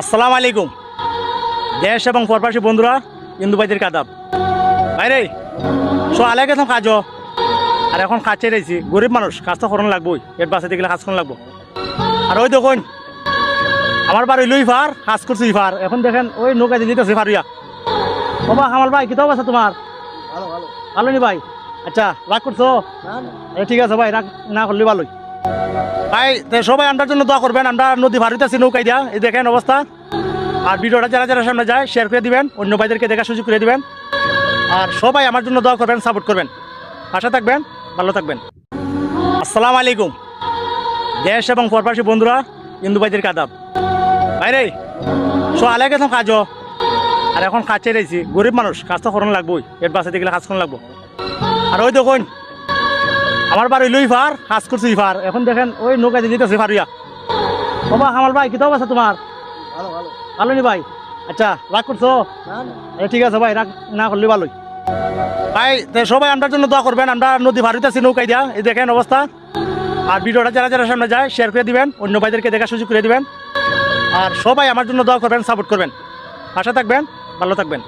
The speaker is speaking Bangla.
আসসালামু আলাইকুম। দেশ এবং প্রবাসী বন্ধুরা, হিন্দু ভাইদের আদাব। ভাইরে আলে গেছিলাম কাজও, আর এখন কাজ ছেড়েছি। গরিব মানুষ, কাজ তো করানো লাগবোই, পেট বাঁচাতে গেলে কাজ করানো লাগবো। আর ওই দেখুন আমার বাড়ি লই ফার কাজ করছি ফার, এখন দেখেন ওই নৌকা দিতেছে ফারুয়া। বাবা আমার ভাই কিতাব আছে তোমার? ভালো নি ভাই? আচ্ছা রাগ করছো? ঠিক আছে ভাই, রাগ না করলে ভালোই। ভাই সবাই আমরার জন্য দোয়া করবেন। আমরা নদী ভার হইতেছি নৌকাই দিয়া, এই দেখেন অবস্থা। আর ভিডিওটা যারা যারা সামনে যায় শেয়ার করে দিবেন, অন্য ভাইদেরকে দেখার সুযোগ করে দিবেন। আর সবাই আমার জন্য দোয়া করবেন, সাপোর্ট করবেন। পাশে থাকবেন, ভালো থাকবেন। আসসালামু আলাইকুম। দেশ এবং প্রবাসী বন্ধুরা, হিন্দু ভাইদের আদাব। ভাইরে আলে গেছিলাম কাজও, আর এখন কাজ ছেড়েছি। গরিব মানুষ, কাজ তো করানো লাগবোই, পেট বাঁচাতে গেলে কাজ করানো লাগবো। আর ওই দেখুন আমার বাড়ি লই ফার কাজ করছি ফার, এখন দেখেন ওই নৌকা দিতেছে ফারুয়া। বাবা আমার ভাই কিতাব আছে তোমার? ভালো নি ভাই? আচ্ছা রাগ করছো? ঠিক আছে ভাই, রাগ না করলে ভালোই। ভাই সবাই আমরার জন্য দোয়া করবেন। আমরা নদী ভার হইতেছি নৌকাই দিয়া, এই দেখেন অবস্থা। আর ভিডিওটা যারা যারা সামনে যায় শেয়ার করে দিবেন, অন্য ভাইদেরকে দেখার সুযোগ করে দিবেন। আর সবাই আমার জন্য দোয়া করবেন, সাপোর্ট করবেন। পাশে থাকবেন, ভালো থাকবেন।